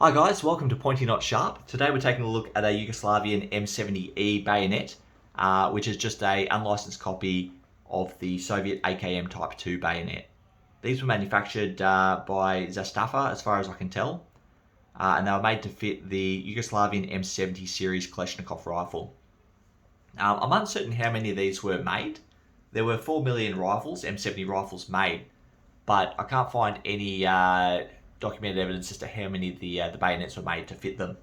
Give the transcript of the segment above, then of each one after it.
Hi guys, welcome to Pointy Not Sharp. Today we're taking a look at a Yugoslavian M70E Bayonet, which is just a unlicensed copy of the Soviet AKM Type 2 bayonet. These were manufactured by Zastafa, as far as I can tell, and they were made to fit the Yugoslavian M70 series Kalashnikov rifle. I'm uncertain how many of these were made. There were 4 million rifles, M70 rifles made, but I can't find any documented evidence as to how many of the bayonets were made to fit them.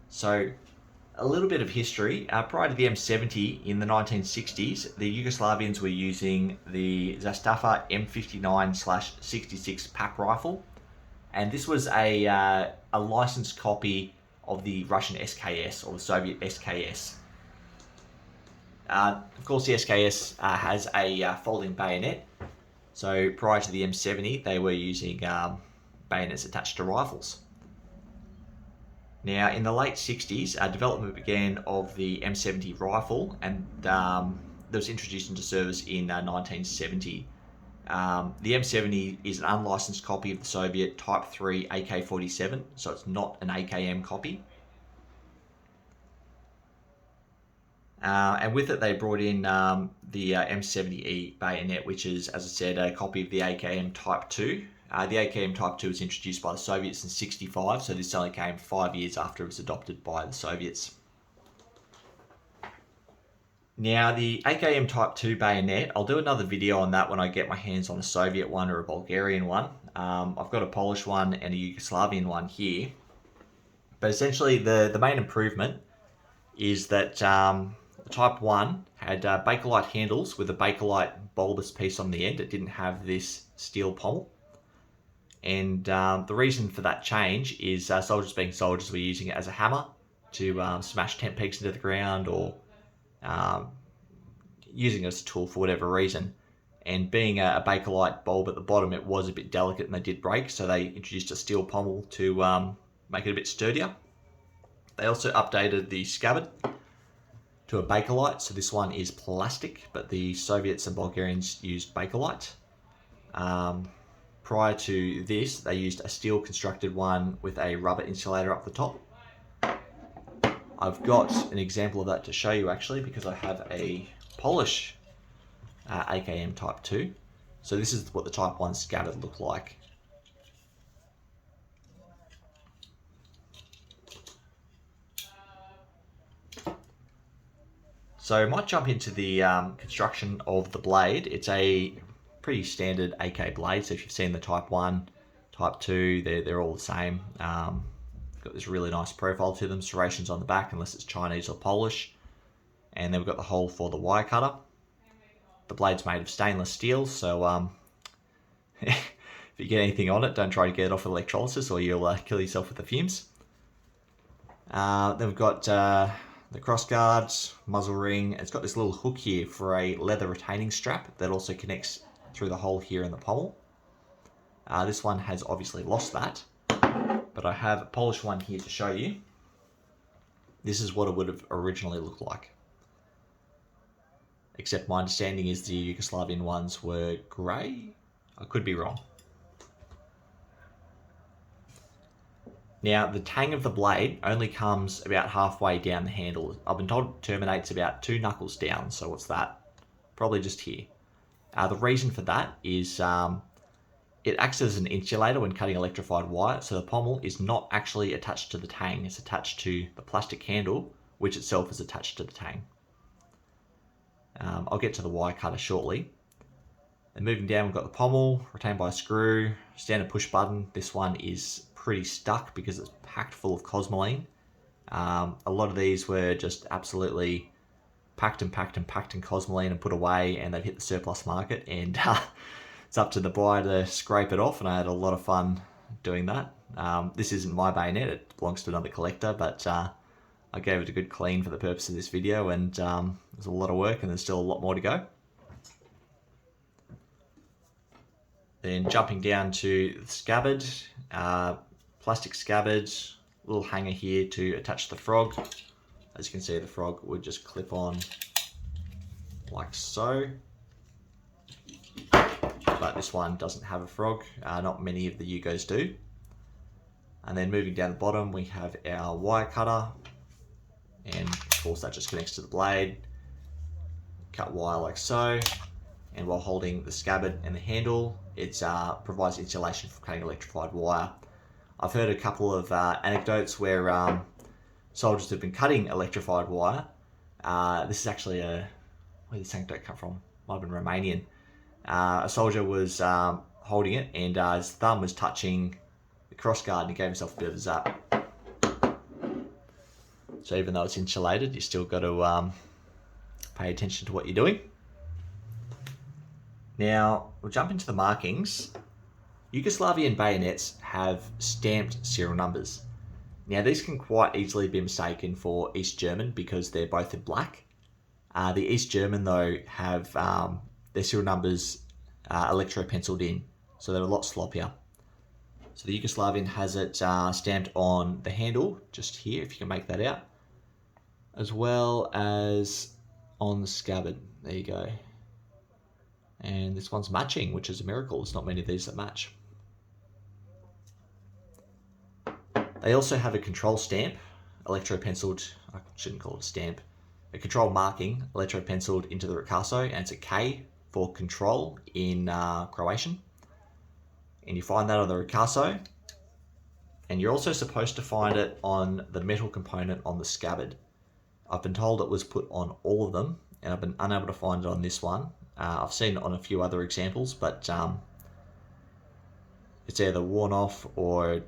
So, a little bit of history. Prior to the M70 in the 1960s, the Yugoslavians were using the Zastafa M59/66 pack rifle, and this was a licensed copy of the Russian SKS or the Soviet SKS. Of course, the SKS has a folding bayonet. So prior to the M70, they were using bayonets attached to rifles. Now, in the late 60s, development began of the M70 rifle, and that was introduced into service in 1970. The M70 is an unlicensed copy of the Soviet Type 3 AK-47, so it's not an AKM copy. And with it, they brought in the M70e Bayonet, which is, as I said, a copy of the AKM Type 2. The AKM Type 2 was introduced by the Soviets in '65, so this only came 5 years after it was adopted by the Soviets. Now, the AKM Type 2 bayonet, I'll do another video on that when I get my hands on a Soviet one or a Bulgarian one. I've got a Polish one and a Yugoslavian one here. But essentially, the main improvement is that Type 1 had Bakelite handles with a Bakelite bulbous piece on the end. It didn't have this steel pommel. And the reason for that change is soldiers being soldiers were using it as a hammer to smash tent pegs into the ground, or using it as a tool for whatever reason. And being a Bakelite bulb at the bottom, it was a bit delicate and they did break, so they introduced a steel pommel to make it a bit sturdier. They also updated the scabbard to a Bakelite, so this one is plastic, but the Soviets and Bulgarians used Bakelite. Prior to this, they used a steel constructed one with a rubber insulator up the top. I've got an example of that to show you actually, because I have a Polish AKM Type 2. So this is what the Type 1 scabbard looked like. So I might jump into the construction of the blade. It's a pretty standard AK blade, so if you've seen the Type 1, Type 2, they're all the same. Got this really nice profile to them, serrations on the back unless it's Chinese or Polish. And then we've got the hole for the wire cutter. The blade's made of stainless steel, so if you get anything on it, don't try to get it off with electrolysis or you'll kill yourself with the fumes. Then we've got the cross guards, muzzle ring. It's got this little hook here for a leather retaining strap that also connects through the hole here in the pommel. This one has obviously lost that, but I have a Polish one here to show you. This is what it would have originally looked like. Except my understanding is the Yugoslavian ones were grey. I could be wrong. Now, the tang of the blade only comes about halfway down the handle. I've been told it terminates about 2 knuckles down, so what's that? Probably just here. The reason for that is it acts as an insulator when cutting electrified wire, so the pommel is not actually attached to the tang. It's attached to the plastic handle, which itself is attached to the tang. I'll get to the wire cutter shortly. And moving down, we've got the pommel, retained by a screw, standard push button. This one is pretty stuck because it's packed full of cosmoline. A lot of these were just absolutely packed in cosmoline and put away, and they've hit the surplus market, and it's up to the buyer to scrape it off, and I had a lot of fun doing that. This isn't my bayonet, it belongs to another collector, but I gave it a good clean for the purpose of this video, and there's a lot of work and there's still a lot more to go. Then jumping down to the scabbard, plastic scabbard, little hanger here to attach the frog. As you can see, the frog would just clip on like so. But this one doesn't have a frog, not many of the Yugos do. And then moving down the bottom, we have our wire cutter. And of course that just connects to the blade. Cut wire like so. And while holding the scabbard and the handle, it provides insulation for cutting electrified wire. I've heard a couple of anecdotes where soldiers have been cutting electrified wire. This is actually where did this anecdote come from? Might have been Romanian. A soldier was holding it and his thumb was touching the crossguard and he gave himself a bit of a zap. So even though it's insulated, you still got to pay attention to what you're doing. Now, we'll jump into the markings. Yugoslavian bayonets have stamped serial numbers. Now, these can quite easily be mistaken for East German because they're both in black. The East German, though, have their serial numbers electro-penciled in, so they're a lot sloppier. So the Yugoslavian has it stamped on the handle, just here, if you can make that out, as well as on the scabbard. There you go. And this one's matching, which is a miracle. There's not many of these that match. They also have a control stamp, electro-penciled, I shouldn't call it a stamp, a control marking, electro-penciled into the ricasso, and it's a K for control in Croatian. And you find that on the ricasso, and you're also supposed to find it on the metal component on the scabbard. I've been told it was put on all of them, and I've been unable to find it on this one. I've seen it on a few other examples, but it's either worn off or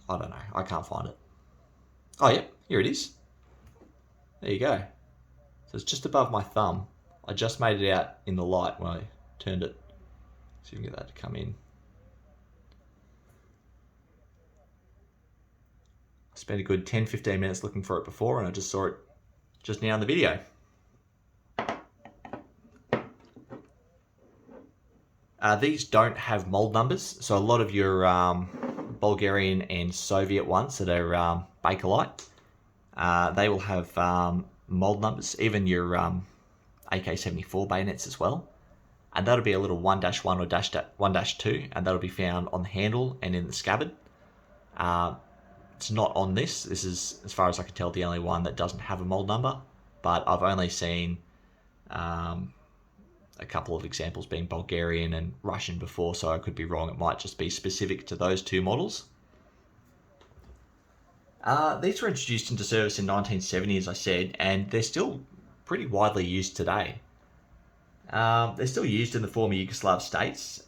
I don't know. I can't find it. Oh, yeah, here it is. There you go. So it's just above my thumb. I just made it out in the light when I turned it. So you can get that to come in. I spent a good 10-15 minutes looking for it before, and I just saw it just now in the video. These don't have mold numbers, so a lot of your Bulgarian and Soviet ones that are Bakelite, they will have mold numbers, even your AK-74 bayonets as well. And that'll be a little 1-1 or 1-2, and that'll be found on the handle and in the scabbard. It's not on this. This is, as far as I can tell, the only one that doesn't have a mold number, but I've only seen a couple of examples being Bulgarian and Russian before, so I could be wrong. It might just be specific to those two models. These were introduced into service in 1970, as I said, and they're still pretty widely used today. They're still used in the former Yugoslav states.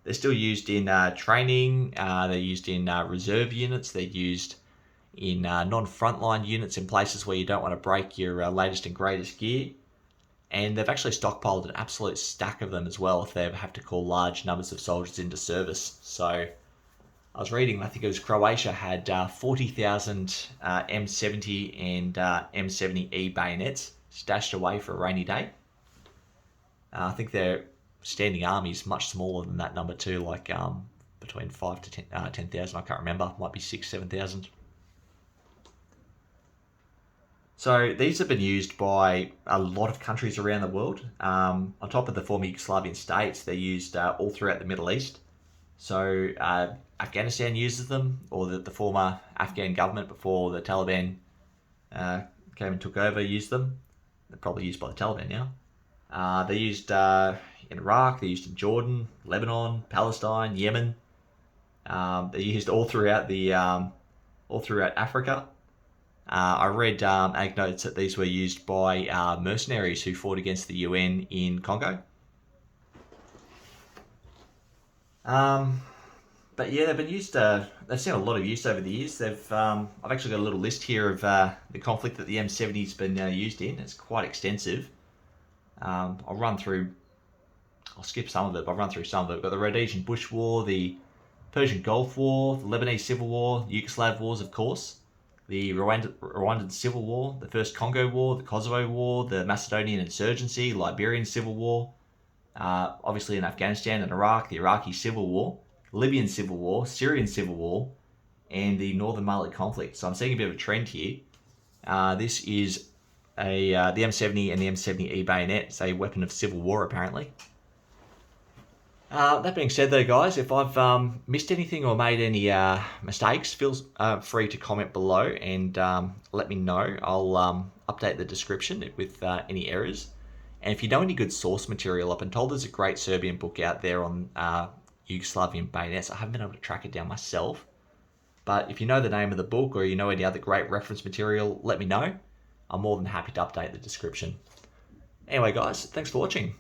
They're still used in training, they're used in reserve units, they're used in non-frontline units in places where you don't want to break your latest and greatest gear. And they've actually stockpiled an absolute stack of them as well if they ever have to call large numbers of soldiers into service. So I was reading, I think it was Croatia had 40,000 M70 and M70E bayonets stashed away for a rainy day. I think their standing army is much smaller than that number too, like between 5 to 10,000, I can't remember, might be 6,000-7,000. So these have been used by a lot of countries around the world. On top of the former Yugoslavian states, they're used all throughout the Middle East. So Afghanistan uses them, or the former Afghan government before the Taliban came and took over used them. They're probably used by the Taliban now. They're used in Iraq, they're used in Jordan, Lebanon, Palestine, Yemen. They're used all throughout Africa. I read anecdotes that these were used by mercenaries who fought against the UN in Congo. But yeah, they've been used. They've seen a lot of use over the years. I've actually got a little list here of the conflict that the M70's been used in. It's quite extensive. I'll skip some of it, but I'll run through some of it. We've got the Rhodesian Bush War, the Persian Gulf War, the Lebanese Civil War, the Yugoslav Wars, of course, the Rwandan Civil War, the First Congo War, the Kosovo War, the Macedonian Insurgency, Liberian Civil War, obviously in Afghanistan and Iraq, the Iraqi Civil War, Libyan Civil War, Syrian Civil War, and the Northern Mali conflict. So I'm seeing a bit of a trend here. This is the M70 and the M70e Bayonet. It's a weapon of civil war, apparently. That being said though, guys, if I've missed anything or made any mistakes, feel free to comment below and let me know. I'll update the description with any errors. And if you know any good source material, I've been told there's a great Serbian book out there on Yugoslavian bayonets. I haven't been able to track it down myself. But if you know the name of the book or you know any other great reference material, let me know. I'm more than happy to update the description. Anyway, guys, thanks for watching.